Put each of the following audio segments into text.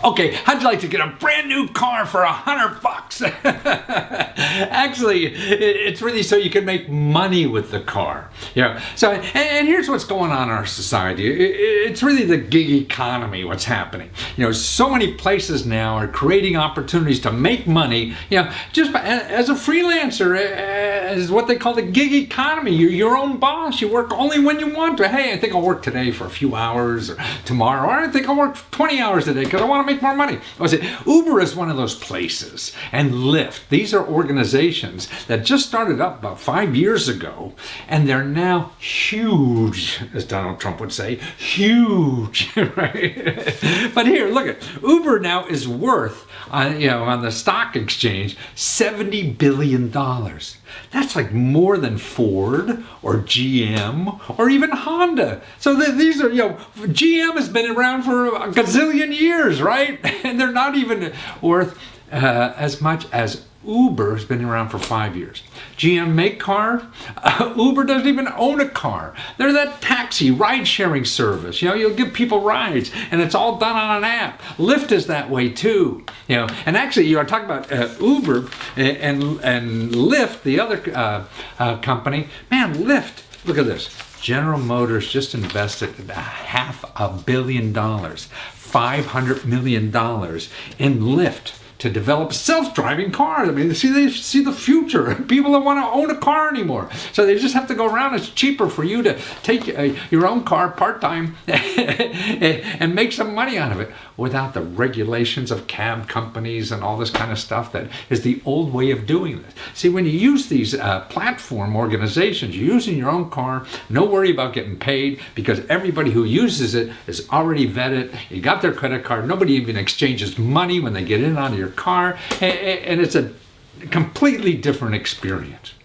Okay, how'd you like to get a brand new car for $100? Actually, it's really so you can make money with the car. So, and here's what's going on in our society. It's really the gig economy, what's happening. So many places now are creating opportunities to make money, just as a freelancer, as what they call the gig economy. You're your own boss. You work only when you want to. Hey, I think I'll work today for a few hours, or tomorrow, or I think I'll work 20 hours a day because I want to make more money. Uber is one of those places, and Lyft. These are organizations that just started up about 5 years ago, and they're now huge, as Donald Trump would say, huge, right? But here, look at Uber now is worth, on the stock exchange, $70 billion. That's like more than Ford or GM or even Honda. So these are, GM has been around for a gazillion years, right? And they're not even worth as much as Uber has been around for 5 years. GM make car. Uber doesn't even own a car. They're that taxi ride-sharing service. You'll give people rides, and it's all done on an app. Lyft is that way too. And actually, you are talking about Uber and Lyft, the other company. Man, Lyft. Look at this. General Motors just invested $500 million, $500 million in Lyft, to develop self-driving cars. They see the future. People don't want to own a car anymore. So they just have to go around. It's cheaper for you to take your own car part-time and make some money out of it without the regulations of cab companies and all this kind of stuff that is the old way of doing this. See, when you use these platform organizations, you're using your own car, no worry about getting paid because everybody who uses it is already vetted. You got their credit card. Nobody even exchanges money when they get in onto your car, and it's a completely different experience.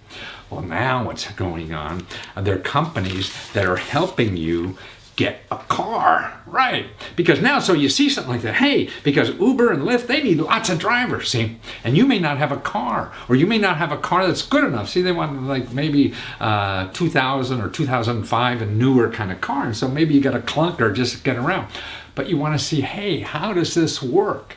Well, now what's going on? There are companies that are helping you get a car, right? Because now, so you see something like that, hey, because Uber and Lyft, they need lots of drivers, see? And you may not have a car, or you may not have a car that's good enough. See, they want like maybe 2000 or 2005 and newer kind of car, and so maybe you got a clunker just to get around. But you want to see, hey, how does this work?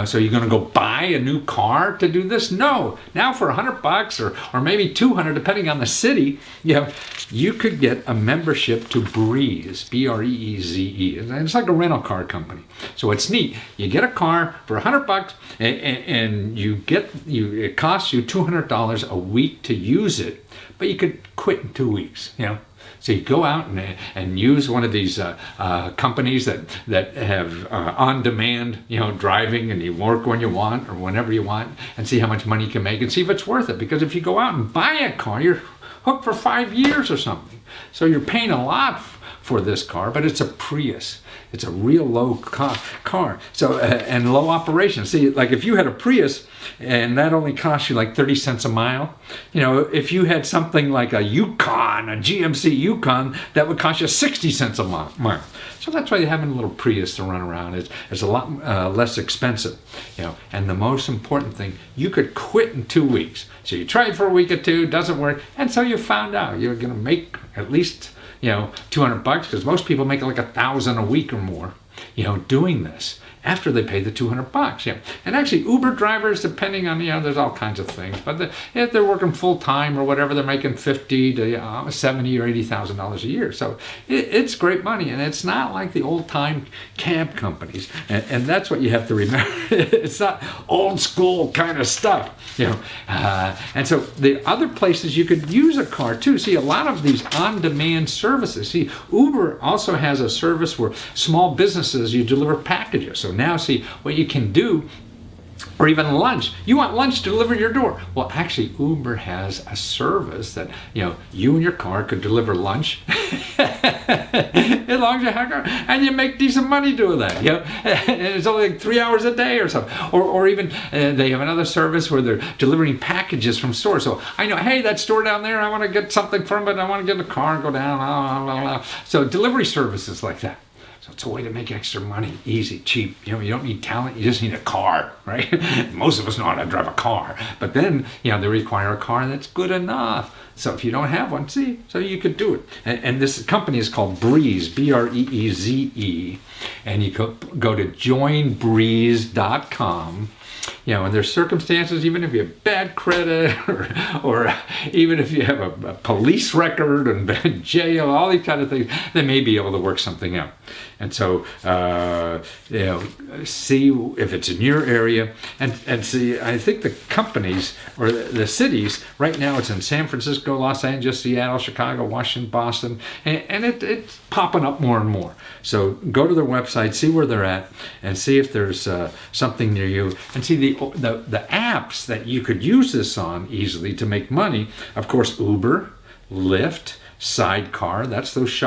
So you're going to go buy a new car to do this? No. Now for $100 or maybe $200, depending on the city, you could get a membership to Breeze, B-R-E-E-Z-E. And it's like a rental car company. So it's neat. You get a car for $100, and it costs you $200 a week to use it, but you could quit in 2 weeks. So you go out and use one of these companies that have on-demand, driving, and you work when you want or whenever you want, and see how much money you can make and see if it's worth it. Because if you go out and buy a car, you're hooked for 5 years or something. So you're paying a lot for this car, but it's a Prius. It's a real low car. So and low operation. See, like if you had a Prius and that only cost you like 30 cents a mile, if you had something like a Yukon, a GMC Yukon, that would cost you 60 cents a mile. So that's why having a little Prius to run around is a lot less expensive. And the most important thing, you could quit in 2 weeks. So you tried for a week or two, doesn't work, and so you found out you're going to make at least $200, because most people make like $1,000 a week or more, doing this after they pay the $200. And actually, Uber drivers, depending on, there's all kinds of things, but if they're working full time or whatever, they're making $50,000 to $70,000 or $80,000 a year. So it's great money, and it's not like the old time cab companies. And that's what you have to remember. It's not old school kind of stuff, And so the other places you could use a car too. See, a lot of these on-demand services. See, Uber also has a service where small businesses, you deliver packages. So now see what you can do, or even lunch. You want lunch delivered to your door. Well, actually, Uber has a service that, you and your car could deliver lunch as long as you have a car, and you make decent money doing that. And it's only like 3 hours a day or something. Or even they have another service where they're delivering packages from stores. So I know, hey, that store down there, I want to get something from it. I want to get in a car and go down. Blah, blah, blah. So delivery services like that. So it's a way to make extra money, easy, cheap. You don't need talent, you just need a car, right? Most of us know how to drive a car, but then, they require a car that's good enough. So if you don't have one, so you could do it. And this company is called Breeze, Breeze, and you go to joinbreeze.com. And there's circumstances, even if you have bad credit or even if you have a police record and been in jail, all these kind of things, they may be able to work something out. And so, see if it's in your area and see, I think the companies or the cities, right now it's in San Francisco, Los Angeles, Seattle, Chicago, Washington, Boston, and it's popping up more and more. So go to their website, see where they're at, and see if there's something near you, and see the apps that you could use this on easily to make money. Of course, Uber, Lyft, Sidecar, that's those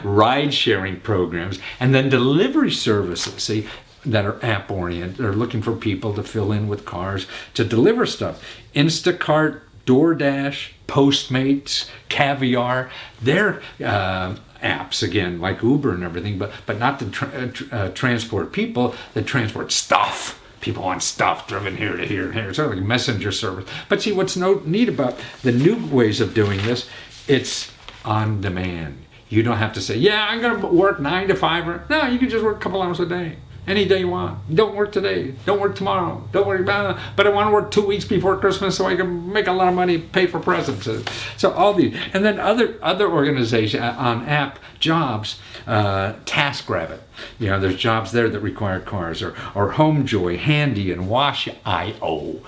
ride-sharing programs, and then delivery services, that are app-oriented. They're looking for people to fill in with cars to deliver stuff. Instacart, DoorDash, Postmates, Caviar, they're apps, again, like Uber and everything, but not to transport people, they transport stuff. People want stuff driven here to here and here. It's sort of like a messenger service. But see, what's neat about the new ways of doing this, it's on demand. You don't have to say, I'm going to work 9 to 5. No, you can just work a couple hours a day. Any day you want. Don't work today. Don't work tomorrow. Don't work about it. But I want to work 2 weeks before Christmas so I can make a lot of money, pay for presents. So all these. And then other organizations on app jobs, TaskRabbit. There's jobs there that require cars, or HomeJoy, Handy, and Wash.io.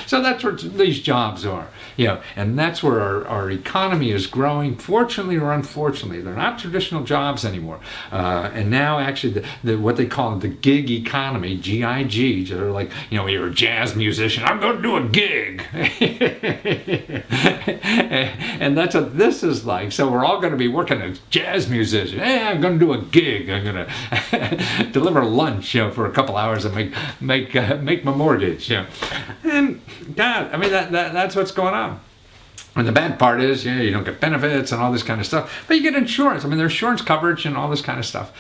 So that's where these jobs are. And that's where our economy is growing. Fortunately or unfortunately, they're not traditional jobs anymore. And now actually what they call the gig economy, GIG, they're like, you're a jazz musician, I'm going to do a gig. And that's what this is like. So we're all going to be working as jazz musicians. Hey, I'm going to do a gig. I'm going to deliver lunch, for a couple hours and make my mortgage. And God, I mean that's what's going on. And the bad part is, you don't get benefits and all this kind of stuff, but you get insurance. I mean, there's insurance coverage and all this kind of stuff,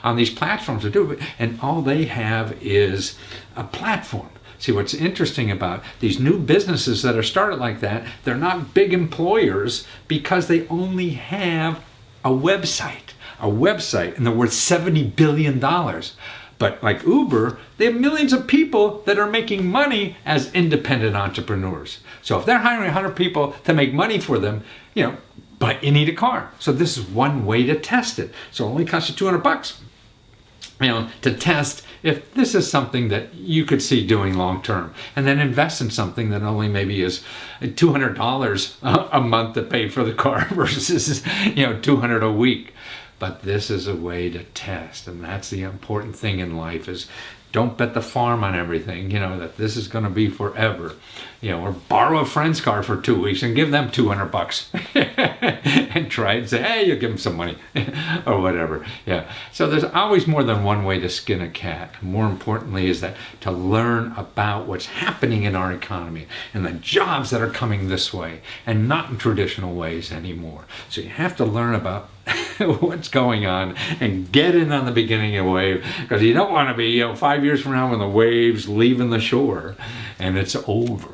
on these platforms to do it. And all they have is a platform. See, what's interesting about these new businesses that are started like that, they're not big employers because they only have a website, and they're worth $70 billion. But like Uber, they have millions of people that are making money as independent entrepreneurs. So if they're hiring 100 people to make money for them, but you need a car. So this is one way to test it. So it only costs you $200, to test if this is something that you could see doing long term, and then invest in something that only maybe is $200 a month to pay for the car versus $200 a week. But this is a way to test, and that's the important thing in life is don't bet the farm on everything, that this is going to be forever. Or borrow a friend's car for 2 weeks and give them $200 and try it and say, hey, you'll give them some money or whatever. So there's always more than one way to skin a cat. More importantly is that to learn about what's happening in our economy and the jobs that are coming this way and not in traditional ways anymore. So you have to learn about what's going on and get in on the beginning of the wave, because you don't want to be 5 years from now when the waves leaving the shore and it's over.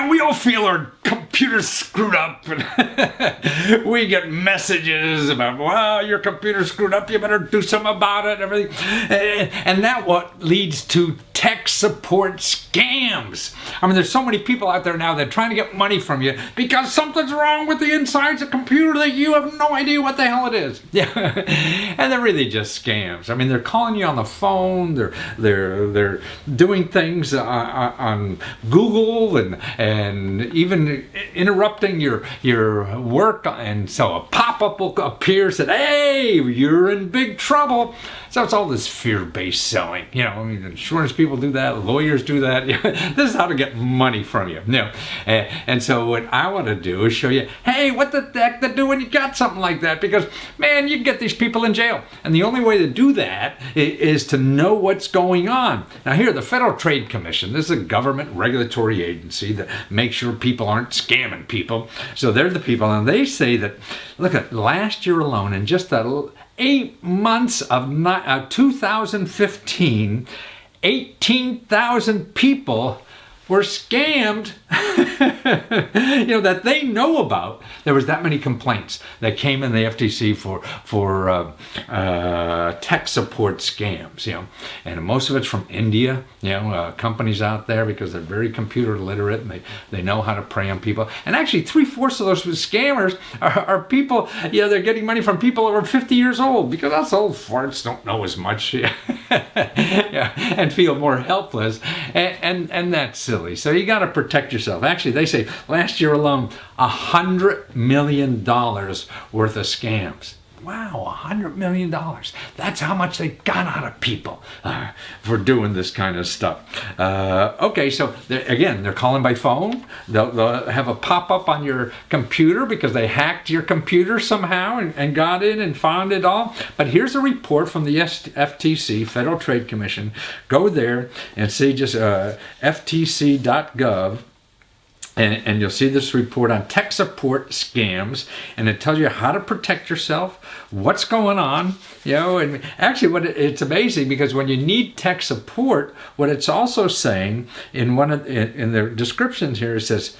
We all feel our computers screwed up, and we get messages about, well, your computer's screwed up, you better do something about it, and everything. And that what leads to tech support scams. I mean, there's so many people out there now that are trying to get money from you because something's wrong with the insides of the computer that you have no idea what the hell it is. And they're really just scams. I mean, they're calling you on the phone, they're doing things on Google and even interrupting your work, and so a pop-up will appear that, hey, you're in big trouble. So it's all this fear-based selling. I mean, insurance people people do that. Lawyers do that. This is how to get money from you. And so what I want to do is show you, hey, what the heck to do when you got something like that? Because, man, you can get these people in jail. And the only way to do that is to know what's going on. Now here, the Federal Trade Commission, this is a government regulatory agency that makes sure people aren't scamming people. So they're the people, and they say that, look at last year alone, in just that 8 months of 2015, 18,000 people were scammed, that they know about. There was that many complaints that came in the FTC for tech support scams, and most of it's from India, companies out there, because they're very computer literate and they know how to prey on people. And actually 3/4 of those scammers are people, they're getting money from people over 50 years old, because us old farts don't know as much and feel more helpless, and that's silly. So you got to protect yourself. Actually, they say last year alone, $100 million worth of scams. Wow, $100 million. That's how much they got out of people for doing this kind of stuff. Okay, so they're calling by phone. They'll have a pop-up on your computer because they hacked your computer somehow and got in and found it all. But here's a report from the FTC, Federal Trade Commission. Go there and see just ftc.gov. And you'll see this report on tech support scams, and it tells you how to protect yourself, what's going on, and actually it's amazing, because when you need tech support, what it's also saying in in the descriptions here, it says,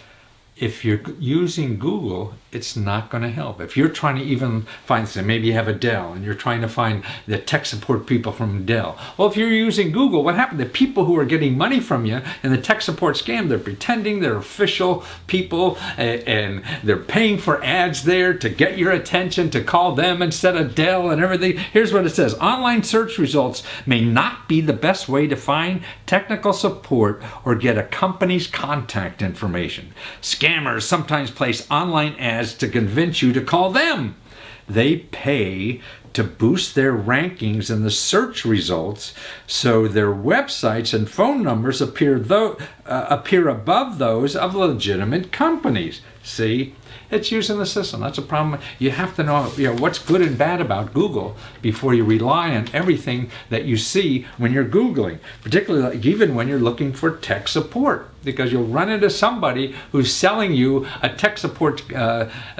if you're using Google, it's not going to help. If you're trying to even find, say, maybe you have a Dell and you're trying to find the tech support people from Dell. Well, if you're using Google, what happened? The people who are getting money from you in the tech support scam, they're pretending they're official people, and they're paying for ads there to get your attention, to call them instead of Dell and everything. Here's what it says. Online search results may not be the best way to find technical support or get a company's contact information. Scammers sometimes place online ads to convince you to call them. They pay to boost their rankings in the search results, so their websites and phone numbers appear above those of legitimate companies. See? It's using the system. That's a problem. You have to know, what's good and bad about Google before you rely on everything that you see when you're Googling, particularly even when you're looking for tech support, because you'll run into somebody who's selling you a tech support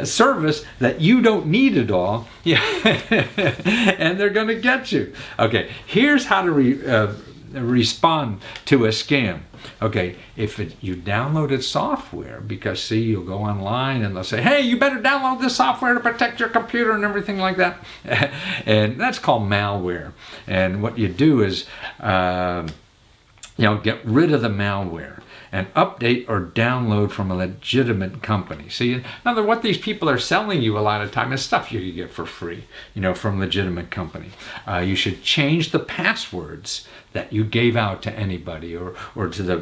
service that you don't need at all, and they're going to get you. Okay, here's how to respond to a scam. Okay, if you downloaded software, because see, you'll go online and they'll say, hey, you better download this software to protect your computer and everything like that. And that's called malware. And what you do is, get rid of the malware and update or download from a legitimate company. See, now what these people are selling you a lot of time is stuff you can get for free, from legitimate company. You should change the passwords that you gave out to anybody or to the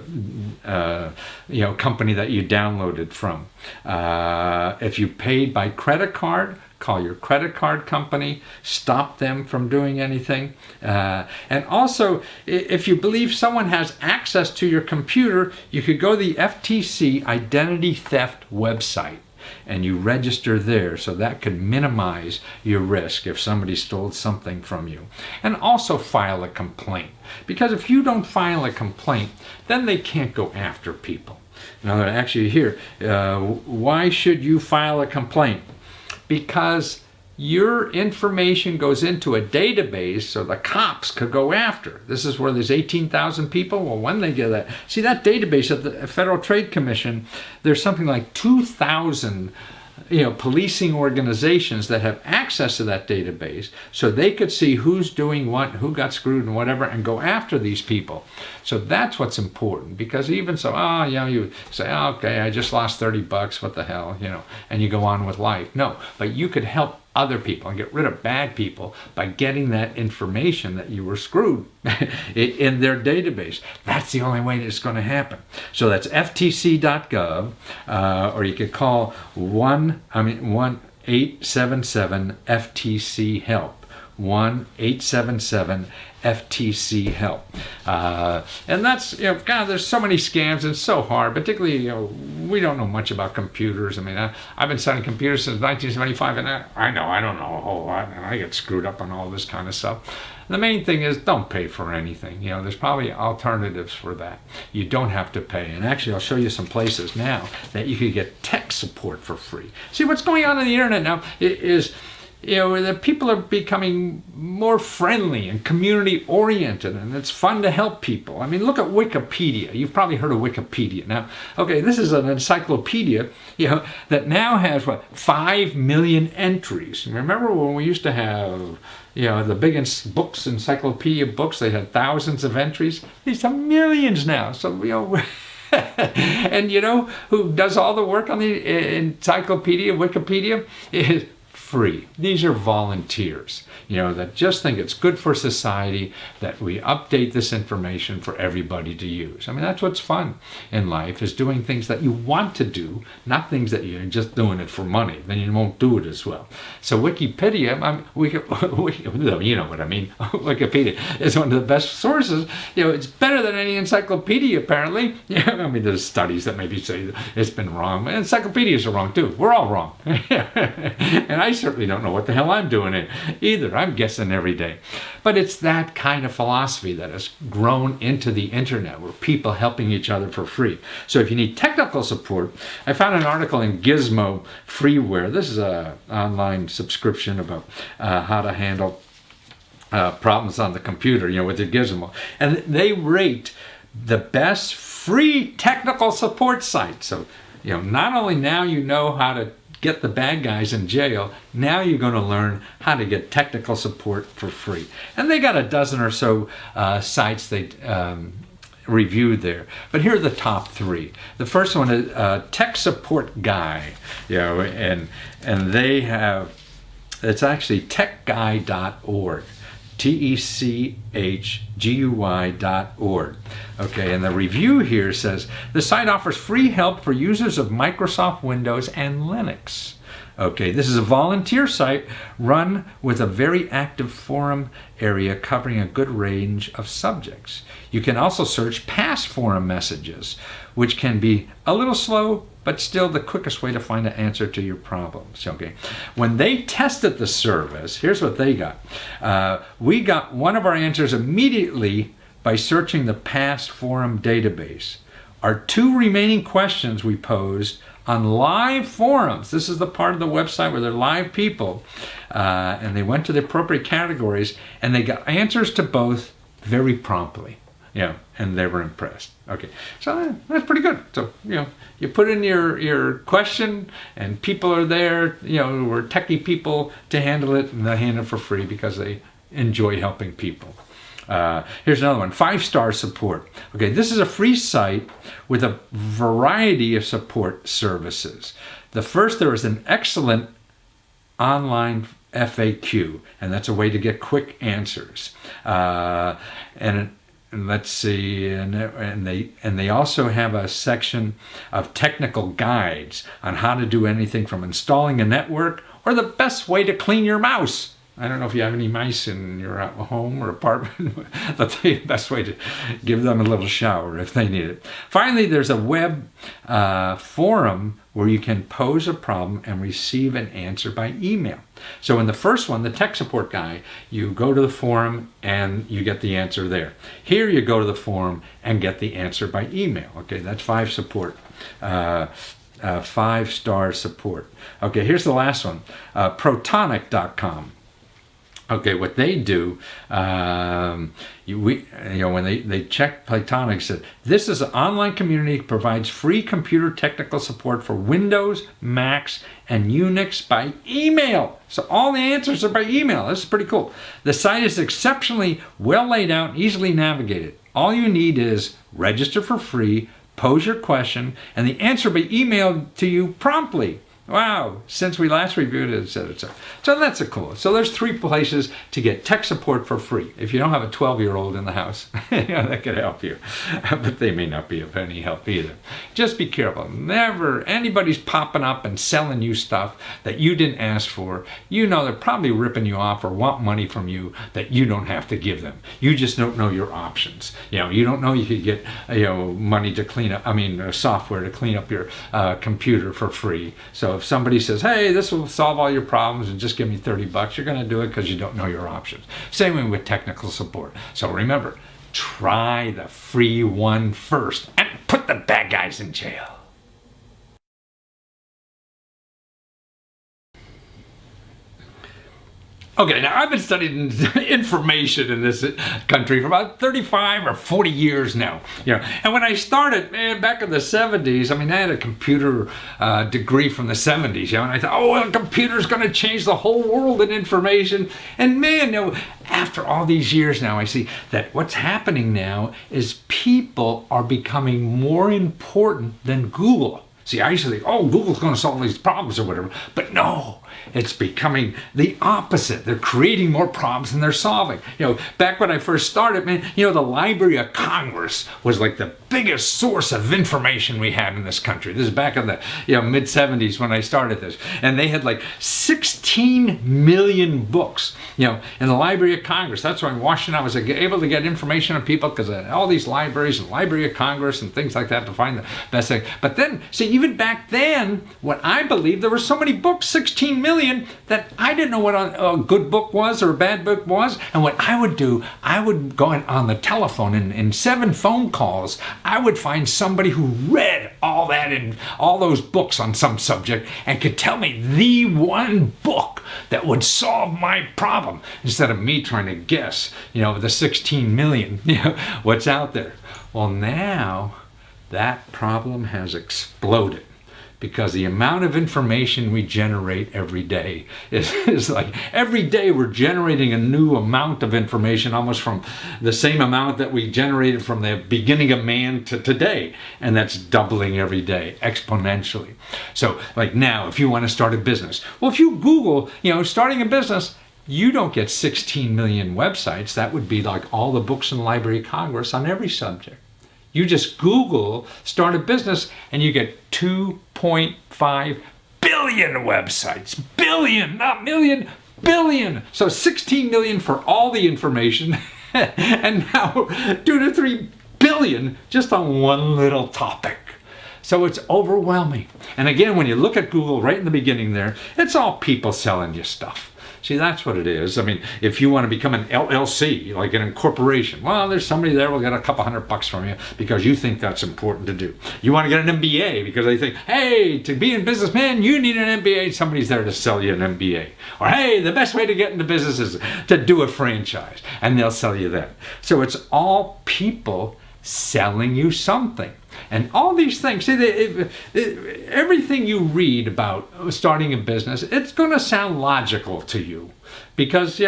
company that you downloaded from. If you paid by credit card, call your credit card company, stop them from doing anything. And also, if you believe someone has access to your computer, you could go to the FTC identity theft website and you register there, so that could minimize your risk if somebody stole something from you. And also file a complaint, because if you don't file a complaint, then they can't go after people. Now, actually here, why should you file a complaint? Because your information goes into a database so the cops could go after. This is where there's 18,000 people. Well, when they get that, see that database at the Federal Trade Commission, there's something like 2,000 policing organizations that have access to that database, so they could see who's doing what, who got screwed and whatever, and go after these people. So that's what's important, because even so, you say, okay, I just lost $30, what the hell, and you go on with life. No, but you could help other people and get rid of bad people by getting that information that you were screwed in their database. That's the only way that it's going to happen. So that's ftc.gov, or you could call 1-877-FTC-HELP. 1-877-FTC-HELP. And that's, God, there's so many scams and it's so hard, particularly, we don't know much about computers. I mean, I've been studying computers since 1975, and I don't know a whole lot, and I get screwed up on all this kind of stuff. The main thing is don't pay for anything. There's probably alternatives for that. You don't have to pay. And actually, I'll show you some places now that you could get tech support for free. See, what's going on the internet now is that people are becoming more friendly and community oriented, and it's fun to help people. I mean, look at Wikipedia. You've probably heard of Wikipedia. Now, okay, this is an encyclopedia, that now has 5 million entries. Remember when we used to have, the big books, encyclopedia books, they had thousands of entries? These are millions now. So, and who does all the work on the encyclopedia, Wikipedia? Is free. These are volunteers, that just think it's good for society that we update this information for everybody to use. I mean, that's what's fun in life, is doing things that you want to do, not things that you're just doing it for money. Then you won't do it as well. So Wikipedia, you know what I mean. Wikipedia is one of the best sources. It's better than any encyclopedia, apparently. I mean, there's studies that maybe say it's been wrong. Encyclopedias are wrong, too. We're all wrong. And I certainly don't know what the hell I'm doing it either. I'm guessing every day. But it's that kind of philosophy that has grown into the internet, where people helping each other for free. So if you need technical support, I found an article in Gizmo Freeware. This is an online subscription about how to handle problems on the computer, with your Gizmo. And they rate the best free technical support site. So, not only now you know how to get the bad guys in jail, now you're going to learn how to get technical support for free. And they got a dozen or so sites they reviewed there. But here are the top 3. The first one is Tech Support Guy, and they have, it's actually techguy.org. TECHGUI.org. Okay, and the review here says, the site offers free help for users of Microsoft Windows and Linux. Okay, this is a volunteer site run with a very active forum area covering a good range of subjects. You can also search past forum messages, which can be a little slow, but still the quickest way to find an answer to your problems. Okay, when they tested the service, here's what they got. We got one of our answers immediately by searching the past forum database. Our 2 remaining questions we posed on live forums. This is the part of the website where they're live people, and they went to the appropriate categories, and they got answers to both very promptly. And they were impressed. Okay, so that's pretty good. So, you put in your question, and people are there, who are techie people to handle it, and they handle it for free because they enjoy helping people. Here's another one, 5-star support. Okay, this is a free site with a variety of support services. The first, there is an excellent online FAQ, and that's a way to get quick answers. And let's see, and they also have a section of technical guides on how to do anything from installing a network or the best way to clean your mouse. I don't know if you have any mice in your home or apartment, but the best way to give them a little shower if they need it. Finally, there's a web forum where you can pose a problem and receive an answer by email. So in the first one, the tech support guy, you go to the forum and you get the answer there. Here you go to the forum and get the answer by email. Okay, that's 5 support. 5-star support. Okay, here's the last one, protonic.com. Okay, what they do, when they check Platonic, said this is an online community that provides free computer technical support for Windows, Macs, and Unix by email. So all the answers are by email. This is pretty cool. The site is exceptionally well laid out and easily navigated. All you need is register for free, pose your question, and the answer will be emailed to you promptly. Wow, since we last reviewed it, etc., etc. So that's a cool. So there's 3 places to get tech support for free. If you don't have a 12-year-old in the house, that could help you. But they may not be of any help either. Just be careful. Never, anybody's popping up and selling you stuff that you didn't ask for. You know they're probably ripping you off or want money from you that you don't have to give them. You just don't know your options. You don't know you could get money to clean up, software to clean up your computer for free. So if somebody says, hey, this will solve all your problems and just give me $30, you're going to do it because you don't know your options. Same way with technical support. So remember, try the free one first and put the bad guys in jail. Okay, now I've been studying information in this country for about 35 or 40 years now. And when I started, back in the 70s, I had a computer degree from the 70s, and I thought, a computer's going to change the whole world in information. And man, after all these years now, I see that what's happening now is people are becoming more important than Google. See, I used to think, Google's going to solve these problems or whatever. But no, it's becoming the opposite. They're creating more problems than they're solving. Back when I first started, the Library of Congress was like the biggest source of information we had in this country. This is back in the mid-70s when I started this. And they had like 16 million books, in the Library of Congress. That's why in Washington I was able to get information on people because of all these libraries and Library of Congress and things like that to find the best thing. But then, see, even back then, what I believed, there were so many books, 16 million, that I didn't know what a good book was or a bad book was. And what I would do, I would go on the telephone and in 7 phone calls, I would find somebody who read all that and all those books on some subject and could tell me the one book that would solve my problem instead of me trying to guess, the 16 million, what's out there. Well, now that problem has exploded because the amount of information we generate every day is like every day we're generating a new amount of information, almost from the same amount that we generated from the beginning of man to today. And that's doubling every day exponentially. So like now, if you want to start a business, well, if you Google, starting a business, you don't get 16 million websites. That would be like all the books in the Library of Congress on every subject. You just Google start a business and you get 2.5 billion websites. Billion, not million, billion. So 16 million for all the information and now 2 to 3 billion just on one little topic. So it's overwhelming. And again, when you look at Google right in the beginning there, it's all people selling you stuff. See, that's what it is. If you want to become an LLC, like an incorporation, well, there's somebody there will get a couple $100 from you because you think that's important to do. You want to get an MBA because they think, hey, to be in business, man, you need an MBA. Somebody's there to sell you an MBA. Or, hey, the best way to get into business is to do a franchise, and they'll sell you that. So it's all people selling you something. And all these things, see, everything you read about starting a business, it's going to sound logical to you because,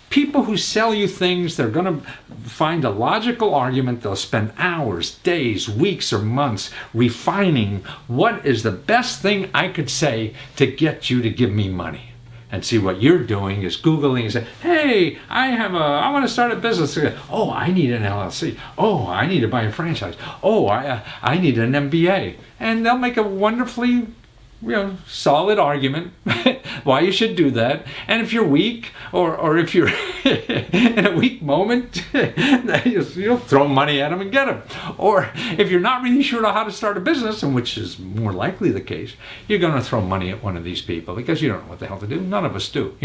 people who sell you things, they're going to find a logical argument. They'll spend hours, days, weeks, or months refining what is the best thing I could say to get you to give me money. And see, what you're doing is Googling and saying, hey, I want to start a business. Oh, I need an LLC. Oh, I need to buy a franchise. Oh, I need an MBA. And they'll make a wonderfully solid argument why you should do that. And if you're weak or if you're in a weak moment, you'll throw money at them and get them. Or if you're not really sure how to start a business, and which is more likely the case, you're going to throw money at one of these people because you don't know what the hell to do. None of us do.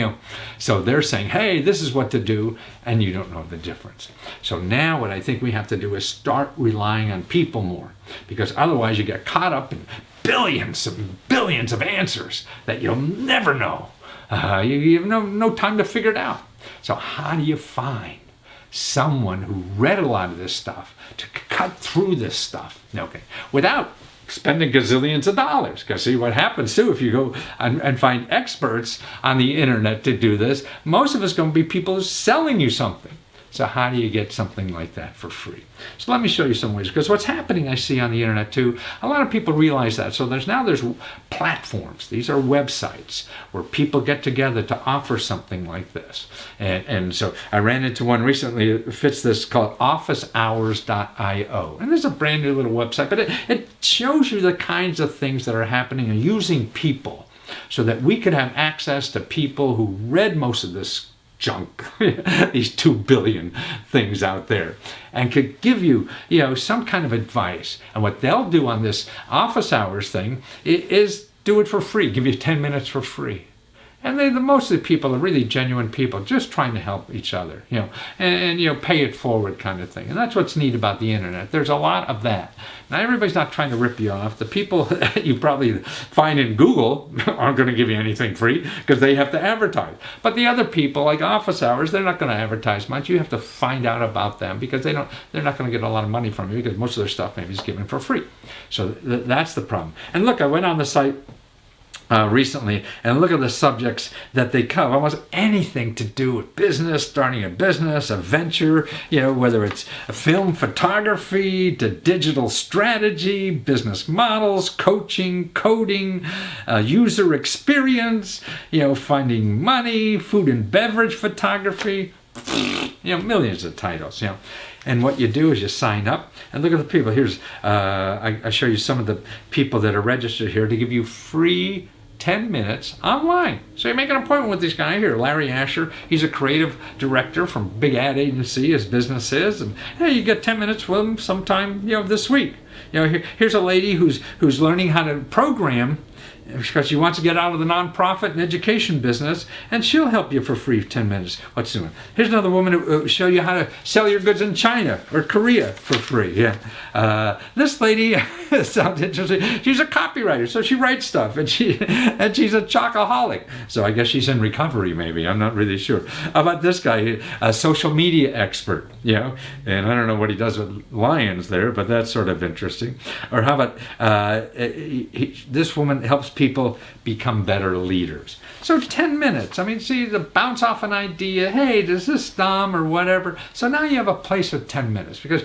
So they're saying, hey, this is what to do, and you don't know the difference. So now what I think we have to do is start relying on people more, because otherwise you get caught up in billions and billions of answers that you'll never know. You have no time to figure it out. So how do you find someone who read a lot of this stuff to cut through this stuff? Okay, without spending gazillions of dollars. Because see what happens too, if you go and find experts on the internet to do this, most of it's going to be people selling you something. So how do you get something like that for free? So let me show you some ways, because what's happening I see on the internet too, a lot of people realize that. So there's platforms. These are websites where people get together to offer something like this. And so I ran into one recently. It fits this, called officehours.io. And this is a brand new little website, but it shows you the kinds of things that are happening and using people so that we could have access to people who read most of this junk, these 2 billion things out there, and could give you, some kind of advice. And what they'll do on this office hours thing is do it for free, give you 10 minutes for free. And most of the people are really genuine people, just trying to help each other, and pay it forward kind of thing. And that's what's neat about the internet. There's a lot of that. Now, everybody's not trying to rip you off. The people that you probably find in Google aren't going to give you anything free because they have to advertise. But the other people, like office hours, they're not going to advertise much. You have to find out about them because they're not going to get a lot of money from you because most of their stuff maybe is given for free. So that's the problem. And look, I went on the site recently, and look at the subjects that they cover. Almost anything to do with business, starting a business, a venture, whether it's film photography to digital strategy, business models, coaching, coding, user experience, finding money, food and beverage photography, millions of titles, And what you do is you sign up, and look at the people. Here's, I show you some of the people that are registered here to give you free 10 minutes online. So you make an appointment with this guy here, Larry Asher. He's a creative director from a big ad agency, his business is. And you get 10 minutes with him sometime, this week. Here's a lady who's learning how to program because she wants to get out of the nonprofit and education business, and she'll help you for free 10 minutes. What's doing? Here's another woman who will show you how to sell your goods in China or Korea for free. This lady sounds interesting. She's a copywriter, so she writes stuff, and she's a chocoholic. So I guess she's in recovery, maybe. I'm not really sure. How about this guy, a social media expert? And I don't know what he does with lions there, but that's sort of interesting. Or how about this woman helps people become better leaders. So 10 minutes. To bounce off an idea. Hey, does this dumb or whatever? So now you have a place with 10 minutes because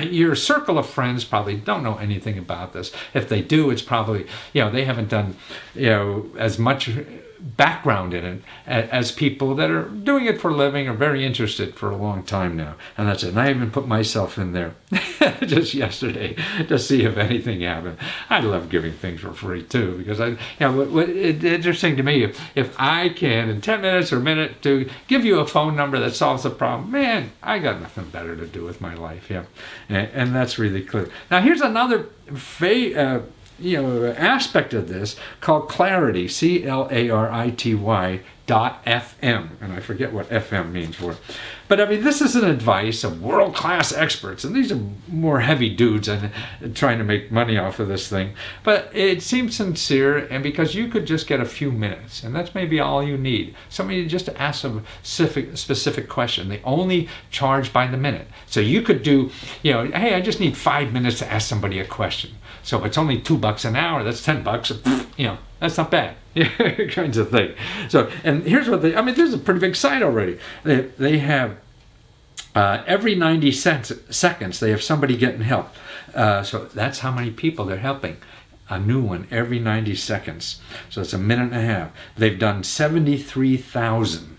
your circle of friends probably don't know anything about this. If they do, it's probably, they haven't done, as much background in it as people that are doing it for a living or very interested for a long time now. And that's it. And I even put myself in there just yesterday to see if anything happened. I love giving things for free too because it's interesting to me if I can in 10 minutes or a minute to give you a phone number that solves the problem, man, I got nothing better to do with my life. And that's really clear. Now here's another aspect of this called Clarity, CLARITY.FM, and I forget what FM means for it. But this is an advice of world-class experts, and these are more heavy dudes and trying to make money off of this thing. But it seems sincere, and because you could just get a few minutes, and that's maybe all you need. Somebody just to ask a specific question. They only charge by the minute. So you could do, hey, I just need 5 minutes to ask somebody a question. So if it's only $2 an hour, that's $10. That's not bad. Kinds of thing. So, and here's what this is a pretty big site already. They have every 90 seconds they have somebody getting help. So that's how many people they're helping. A new one every 90 seconds. So it's a minute and a half. They've done 73,000,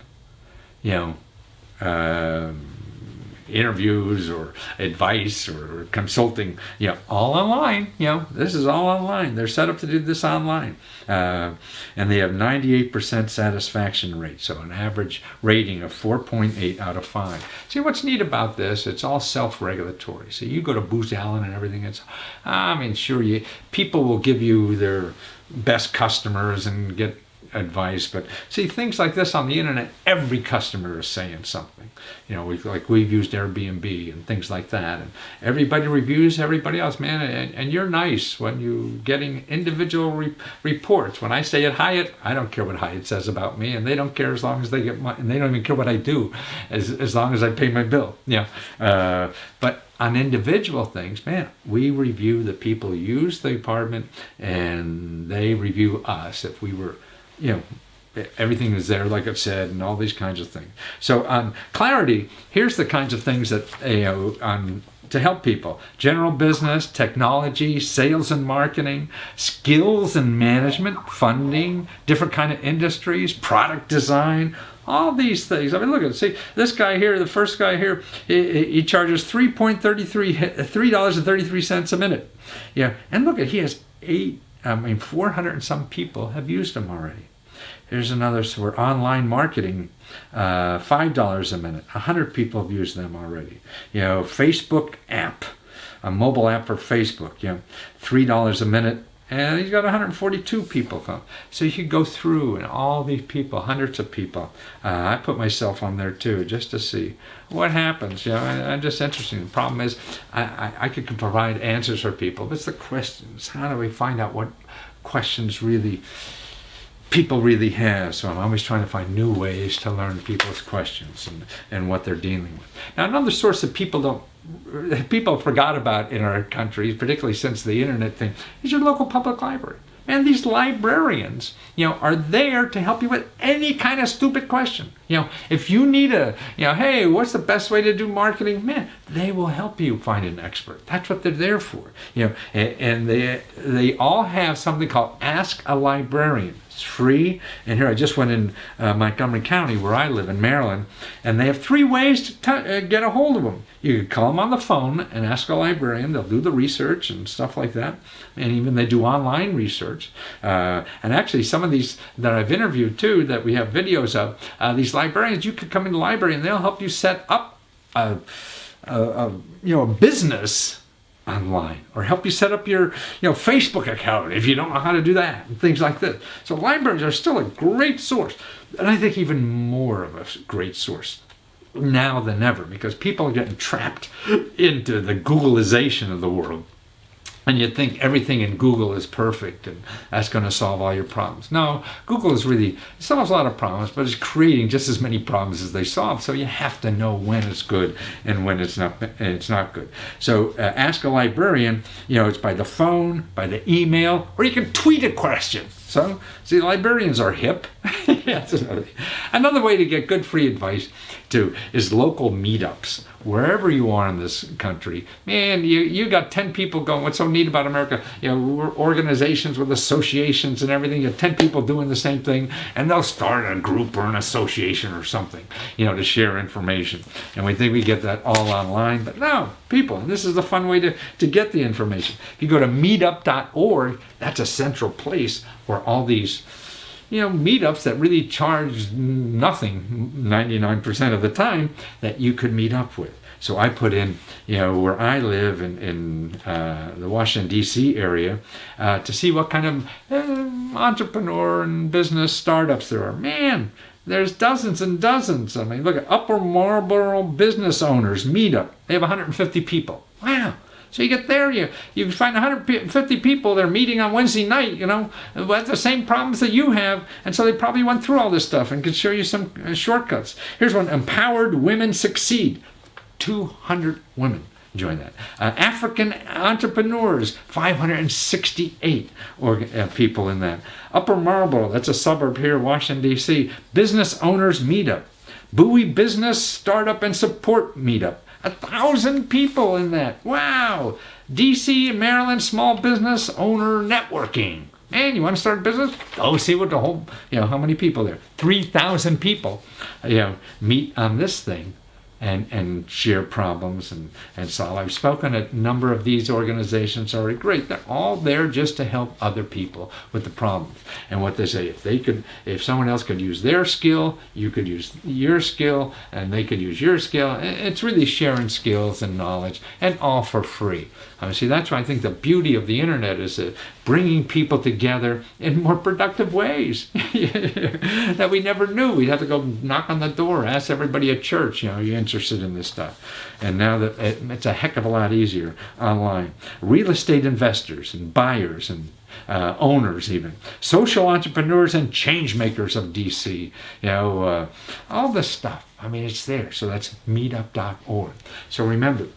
interviews or advice or consulting, all online. This is all online. They're set up to do this online. And they have 98% satisfaction rate, so an average rating of 4.8 out of 5. See, what's neat about this, it's all self-regulatory. So you go to Booz Allen and everything, people will give you their best customers and get advice, but see, things like this on the internet, every customer is saying something. We've used Airbnb and things like that, and everybody reviews everybody else, man. And you're nice when you getting individual reports. When I stay at Hyatt, I don't care what Hyatt says about me, and they don't care as long as they get and they don't even care what I do, as long as I pay my bill. But on individual things, man, we review the people who use the apartment, and they review us if we were everything is there, like I said, and all these kinds of things. So on Clarity, here's the kinds of things that to help people: general business, technology, sales and marketing, skills and management, funding, different kind of industries, product design, all these things. I mean, look at it. See, this guy here, the first guy here, he charges $3.33 a minute. Yeah, and look at, he has 400 and some people have used him already. Here's another for online marketing, $5 a minute. 100 people have used them already. Facebook app, a mobile app for Facebook, $3 a minute. And he's got 142 people come. So you could go through and all these people, hundreds of people. I put myself on there too, just to see what happens. I'm just interested. The problem is I could provide answers for people, but it's the questions. How do we find out what questions people really have? So I'm always trying to find new ways to learn people's questions and what they're dealing with. Now, another source that people forgot about in our country, particularly since the internet thing, is your local public library. And these librarians, are there to help you with any kind of stupid question. If you need hey, what's the best way to do marketing? Man, they will help you find an expert. That's what they're there for. And they all have something called Ask a Librarian. It's free. And here I just went in Montgomery County, where I live in Maryland, and they have 3 ways to get a hold of them. You can call them on the phone and ask a librarian. They'll do the research and stuff like that. And even they do online research. And actually, some of these that I've interviewed too, that we have videos of, these librarians, you could come in the library and they'll help you set up a business online, or help you set up your Facebook account if you don't know how to do that, and things like this. So libraries are still a great source, and I think even more of a great source now than ever, because people are getting trapped into the Googleization of the world. And you think everything in Google is perfect and that's going to solve all your problems. No, Google solves a lot of problems, but it's creating just as many problems as they solve. So you have to know when it's good and when it's not good. So ask a librarian, it's by the phone, by the email, or you can tweet a question. So, see, librarians are hip. That's another way to get good free advice too is local meetups. Wherever you are in this country, man, you got 10 people going. What's so neat about America? We're organizations with associations and everything. You have 10 people doing the same thing, and they'll start a group or an association or something, to share information. And we think we get that all online, but no, people. This is the fun way to get the information. If you go to meetup.org, that's a central place where all these meetups that really charge nothing 99% of the time that you could meet up with. So I put in, where I live in the Washington, D.C. area to see what kind of entrepreneur and business startups there are. Man, there's dozens and dozens. I mean, look at Upper Marlboro Business Owners Meetup. They have 150 people. Wow. So you get there, you find 150 people that are meeting on Wednesday night, with the same problems that you have, and so they probably went through all this stuff and could show you some shortcuts. Here's one: Empowered Women Succeed. 200 women join that. African Entrepreneurs, 568 people in that. Upper Marlboro, that's a suburb here, Washington, D.C. Business Owners Meetup. Bowie Business Startup and Support Meetup. 1,000 people in that. Wow. DC, Maryland Small Business Owner Networking. Man, you want to start a business? Go see what the whole, how many people there. 3,000 people, meet on this thing and share problems and solve. I've spoken at a number of these organizations already. Great. They're all there just to help other people with the problems. And what they say, if someone else could use their skill, you could use your skill, and they could use your skill. It's really sharing skills and knowledge, and all for free. See, that's why I think the beauty of the internet is bringing people together in more productive ways that we never knew. We'd have to go knock on the door, ask everybody at church, are you interested in this stuff? And now that it's a heck of a lot easier online. Real estate investors and buyers and owners, even social entrepreneurs and change makers of DC, all this stuff. It's there. So that's meetup.org. So remember,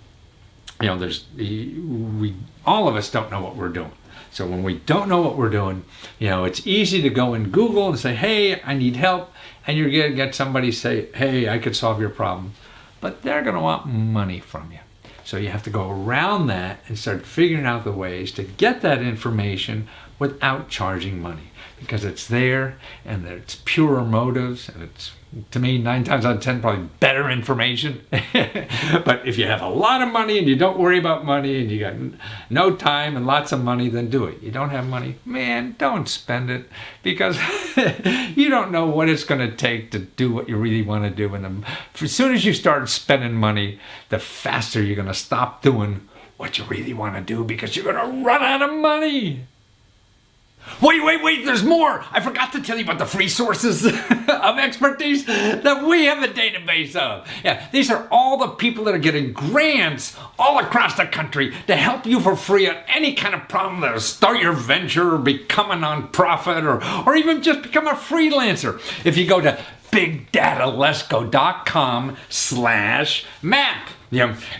all of us don't know what we're doing. So when we don't know what we're doing, it's easy to go in Google and say, hey, I need help. And you're going to get somebody say, hey, I could solve your problem. But they're going to want money from you. So you have to go around that and start figuring out the ways to get that information without charging money, because it's there and it's purer motives, and it's, to me, 9 times out of 10 probably better information. But if you have a lot of money and you don't worry about money and you got no time and lots of money, then do it. You don't have money, man, don't spend it, because you don't know what it's going to take to do what you really want to do. And as soon as you start spending money, the faster you're going to stop doing what you really want to do, because you're going to run out of money. Wait, there's more! I forgot to tell you about the free sources of expertise that we have a database of. Yeah, these are all the people that are getting grants all across the country to help you for free on any kind of problem, that'll start your venture or become a nonprofit or even just become a freelancer. If you go to bigdatalesco.com/map.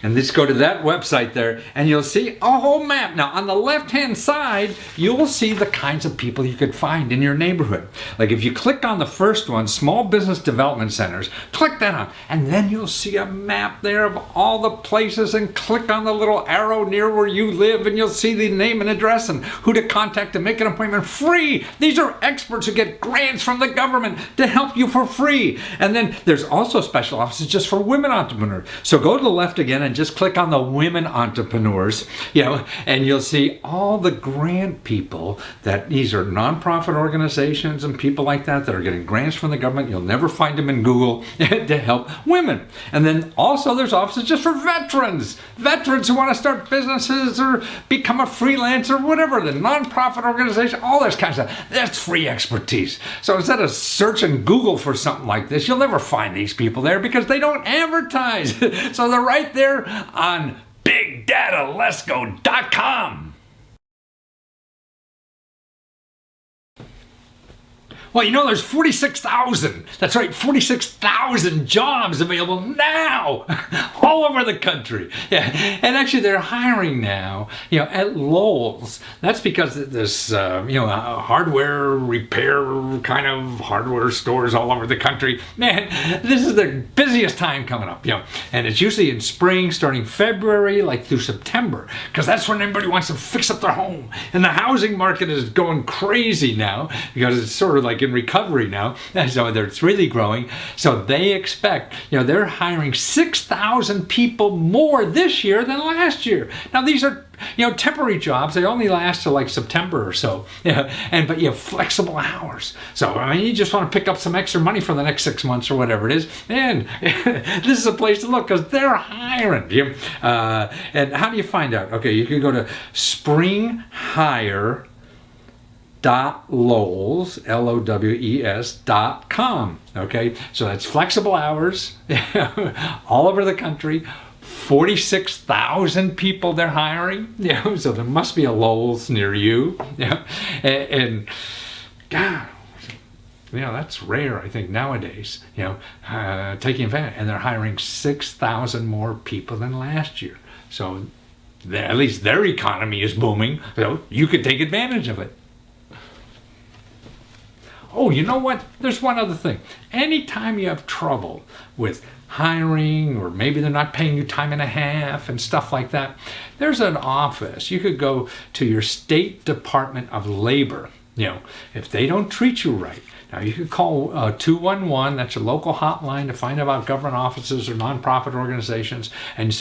And just go to that website there and you'll see a whole map. Now on the left-hand side, you'll see the kinds of people you could find in your neighborhood. Like if you click on the first one, Small Business Development Centers, click that on, and then you'll see a map there of all the places, and click on the little arrow near where you live and you'll see the name and address and who to contact to make an appointment free. These are experts who get grants from the government to help you for free. And then there's also special offices just for women entrepreneurs. So go to the left again and just click on the women entrepreneurs, and you'll see all the grant people that these are nonprofit organizations and people like that are getting grants from the government. You'll never find them in Google to help women. And then also there's offices just for veterans who want to start businesses or become a freelancer, whatever, the nonprofit organization, all this kind of stuff. That's free expertise. So instead of searching Google for something like this, you'll never find these people there because they don't advertise. So they're right there on bigdatalesco.com. Well, there's 46,000. That's right, 46,000 jobs available now all over the country. Yeah, and actually they're hiring now, at Lowe's. That's because this, hardware repair kind of hardware stores all over the country. Man, this is their busiest time coming up, And it's usually in spring, starting February, like through September, because that's when everybody wants to fix up their home. And the housing market is going crazy now because it's sort of like in recovery now, and so it's really growing. So they expect, they're hiring 6,000 people more this year than last year. Now these are, temporary jobs. They only last till like September or so. But you have flexible hours. So you just want to pick up some extra money for the next 6 months or whatever it is, and this is a place to look because they're hiring. And how do you find out? Okay, you can go to springhire.lowes, LOWES.com. Okay, so that's flexible hours all over the country. 46,000 people they're hiring. So there must be a Lowe's near you. And God, that's rare, I think, nowadays. Taking advantage, and they're hiring 6,000 more people than last year. So at least their economy is booming. So you could take advantage of it. Oh, you know what? There's one other thing. Anytime you have trouble with hiring, or maybe they're not paying you time and a half and stuff like that, there's an office. You could go to your state Department of Labor, if they don't treat you right. Now you could call 211, that's a local hotline to find out about government offices or nonprofit organizations, and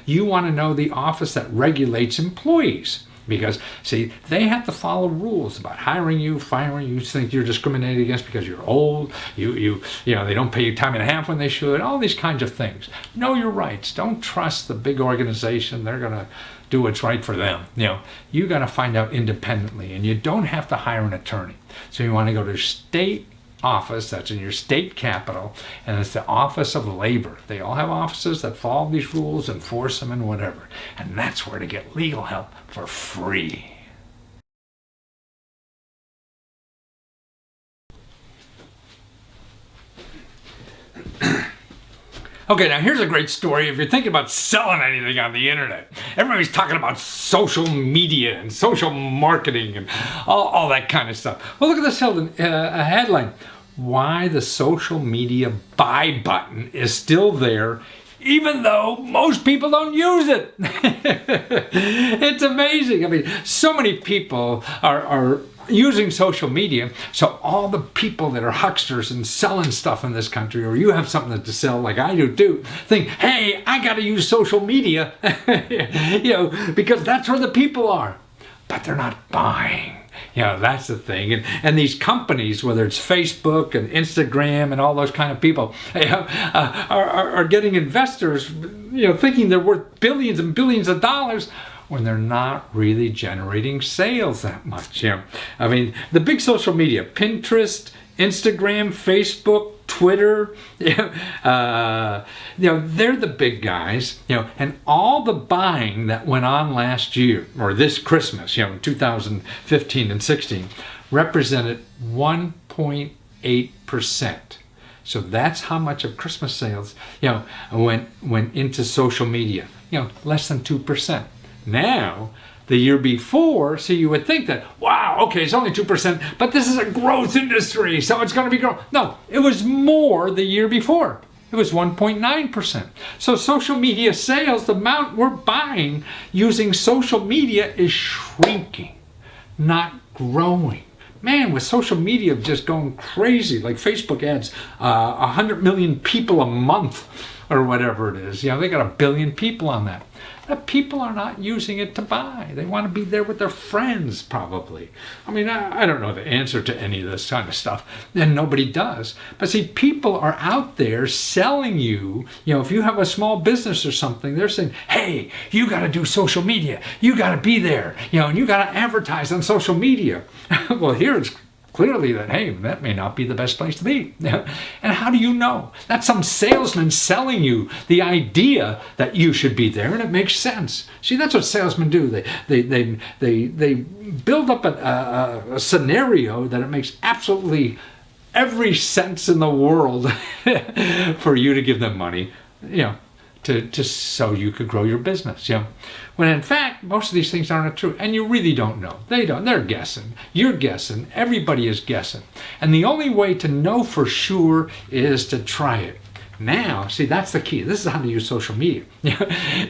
you want to know the office that regulates employees. Because, see, they have to follow rules about hiring you, firing you. You think you're discriminated against because you're old. They don't pay you time and a half when they should. All these kinds of things. Know your rights. Don't trust the big organization. They're going to do what's right for them. You got to find out independently, and you don't have to hire an attorney. So you want to go to state office that's in your state capital, and it's the Office of Labor. They all have offices that follow these rules, enforce them, and whatever. And that's where to get legal help for free. Okay, now here's a great story. If you're thinking about selling anything on the internet, everybody's talking about social media and social marketing and all that kind of stuff. Well, look at this headline. Why the social media buy button is still there, even though most people don't use it. It's amazing. I mean, so many people are using social media, so all the people that are hucksters and selling stuff in this country, or you have something to sell like I do too, think, hey, I got to use social media, because that's where the people are. But they're not buying. That's the thing. And these companies, whether it's Facebook and Instagram and all those kind of people, are getting investors, thinking they're worth billions and billions of dollars, when they're not really generating sales that much. I mean, the big social media, Pinterest, Instagram, Facebook, Twitter, they're the big guys, and all the buying that went on last year, or this Christmas, 2015 and 16, represented 1.8%. So that's how much of Christmas sales, went into social media, less than 2%. Now, the year before, so you would think that, wow, okay, it's only 2%, but this is a growth industry, so it's going to be growing. No, it was more the year before. It was 1.9%. So social media sales, the amount we're buying using social media is shrinking, not growing. Man, with social media just going crazy, like Facebook adds 100 million people a month or whatever it is. They got 1 billion people on that. The people are not using it to buy. They want to be there with their friends, probably. I mean, I don't know the answer to any of this kind of stuff, and nobody does. But see, people are out there selling you, if you have a small business or something, they're saying, hey, you got to do social media. You got to be there, and you got to advertise on social media. Well, here it's clearly that, hey, that may not be the best place to be. And how do you know? That's some salesman selling you the idea that you should be there, and it makes sense. See, that's what salesmen do. They build up a scenario that it makes absolutely every sense in the world for you to give them money, to so you could grow your business, When in fact, most of these things aren't true, and you really don't know. They don't. They're guessing. You're guessing. Everybody is guessing. And the only way to know for sure is to try it. Now, see, that's the key. This is how to use social media.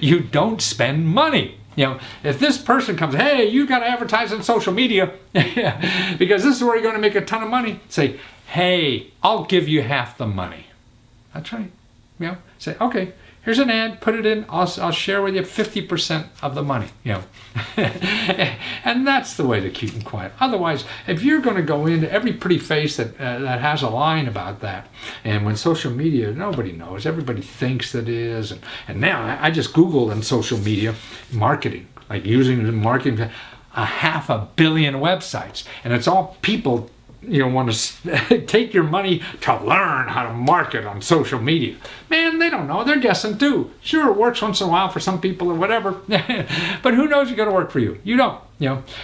You don't spend money. If this person comes, hey, you got to advertise on social media because this is where you're going to make a ton of money. Say, hey, I'll give you half the money. That's right. Say, okay. Here's an ad, put it in, I'll share with you 50% of the money, And that's the way to keep them quiet. Otherwise, if you're going to go into every pretty face that has a line about that, and when social media, nobody knows, everybody thinks that is, and now I just Googled on social media marketing, like using marketing, 500 million websites, and it's all people want to take your money to learn how to market on social media. Man, they don't know. They're guessing too. Sure, it works once in a while for some people or whatever, but who knows it's going to work for you? You don't.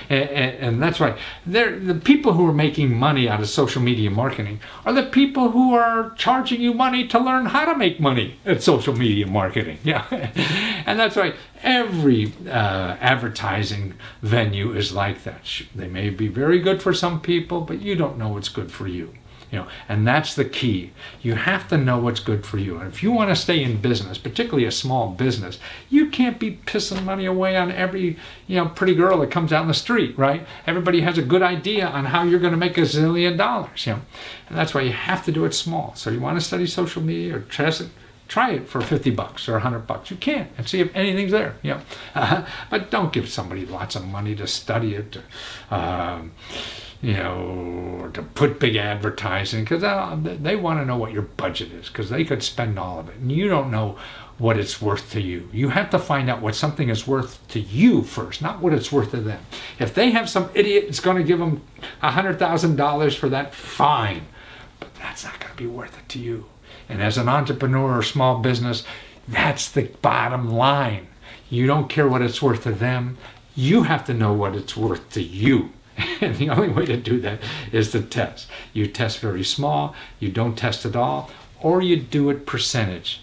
And that's right. The people who are making money out of social media marketing are the people who are charging you money to learn how to make money at social media marketing. And that's right. Every advertising venue is like that. They may be very good for some people, but you don't know what's good for you. And that's the key. You have to know what's good for you. And if you want to stay in business, particularly a small business, you can't be pissing money away on every, pretty girl that comes down the street, right? Everybody has a good idea on how you're going to make $1 zillion, And that's why you have to do it small. So you want to study social media or try it for $50 or $100. You can and see if anything's there. But don't give somebody lots of money to study it. Or to put big advertising, because they want to know what your budget is, because they could spend all of it, and you don't know what it's worth to you. You have to find out what something is worth to you first, not what it's worth to them. If they have some idiot that's going to give them $100,000 for that, fine, but that's not going to be worth it to you. And as an entrepreneur or small business, that's the bottom line. You don't care what it's worth to them. You have to know what it's worth to you. And the only way to do that is to test. You test very small. You don't test at all. or you do it percentage.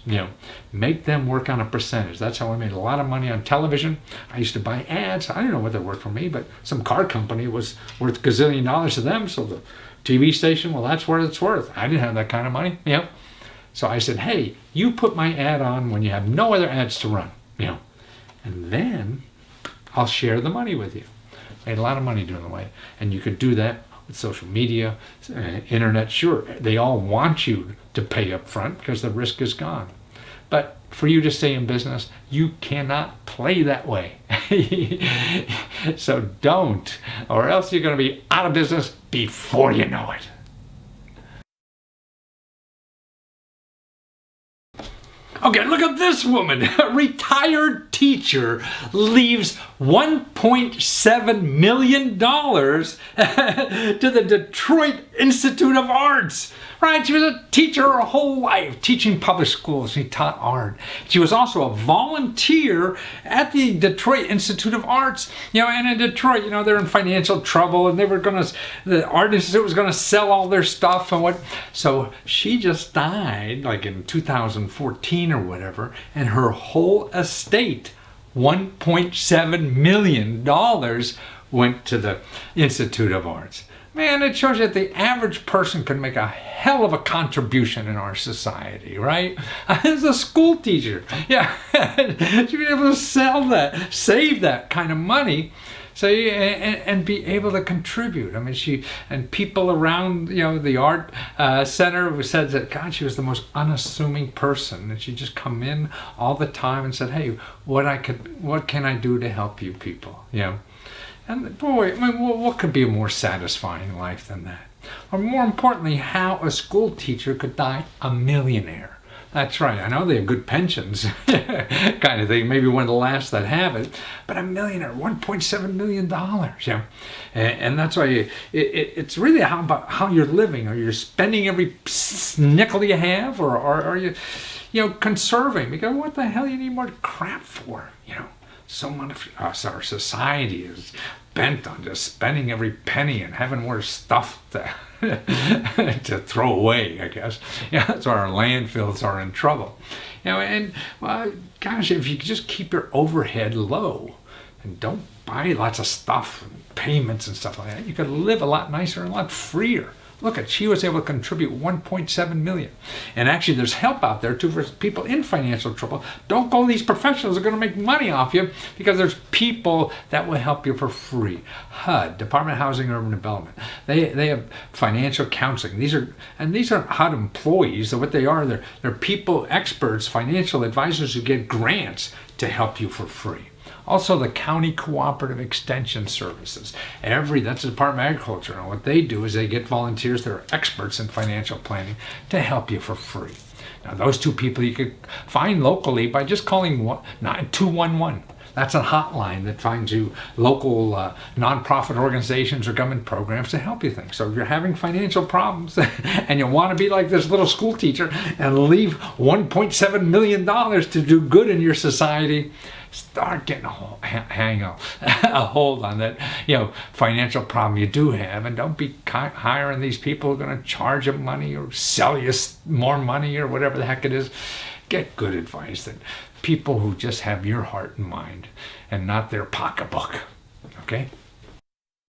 Make them work on a percentage. That's how I made a lot of money on television. I used to buy ads. I didn't know what they worked for me, but some car company was worth $1 gazillion to them. So the TV station, well, that's what it's worth. I didn't have that kind of money. So I said, hey, you put my ad on when you have no other ads to run. And then I'll share the money with you. Made a lot of money doing the way. And you could do that with social media, internet. Sure, they all want you to pay up front because the risk is gone. But for you to stay in business, you cannot play that way. So don't, or else you're going to be out of business before you know it. Okay, look at this woman. A retired teacher leaves $1.7 million to the Detroit Institute of Arts. Right? She was a teacher her whole life, teaching public schools. She taught art. She was also a volunteer at the Detroit Institute of Arts. And in Detroit, they're in financial trouble, and the Art Institute was going to sell all their stuff and what. So she just died, like in 2014 or whatever, and her whole estate, $1.7 million, went to the Institute of Arts. Man, it shows you that the average person can make a hell of a contribution in our society, right? As a school teacher, to be able to save that kind of money, so and be able to contribute. I mean, and people around the art center said that, God, she was the most unassuming person, and she'd just come in all the time and said, hey, what can I do to help you people? And boy, I mean, what could be a more satisfying life than that? Or more importantly, how a school teacher could die a millionaire. That's right, I know they have good pensions, kind of thing, maybe one of the last that have it, but a millionaire, $1.7 million. And that's why it's really about how you're living. Are you spending every nickel you have, or are you, conserving? Because what the hell you need more crap for, So much of us, our society is bent on just spending every penny and having more stuff to throw away, I guess. That's why our landfills are in trouble. Gosh, if you could just keep your overhead low and don't buy lots of stuff and payments and stuff like that, you could live a lot nicer and a lot freer. Look, she was able to contribute $1.7 million. And actually, there's help out there, too, for people in financial trouble. Don't go to these professionals who are going to make money off you, because there's people that will help you for free. HUD, Department of Housing and Urban Development. They have financial counseling. These aren't HUD employees. So what they are, they're people, experts, financial advisors who get grants to help you for free. Also, the County Cooperative Extension Services. That's the Department of Agriculture. And what they do is they get volunteers that are experts in financial planning to help you for free. Now, those two people you could find locally by just calling 211. That's a hotline that finds you local nonprofit organizations or government programs to help you think. So if you're having financial problems and you want to be like this little school teacher and leave $1.7 million to do good in your society, start getting a hold on that financial problem you do have, and don't be hiring these people who are going to charge you money or sell you more money or whatever the heck it is. Get good advice, that people who just have your heart and mind and not their pocketbook. Okay?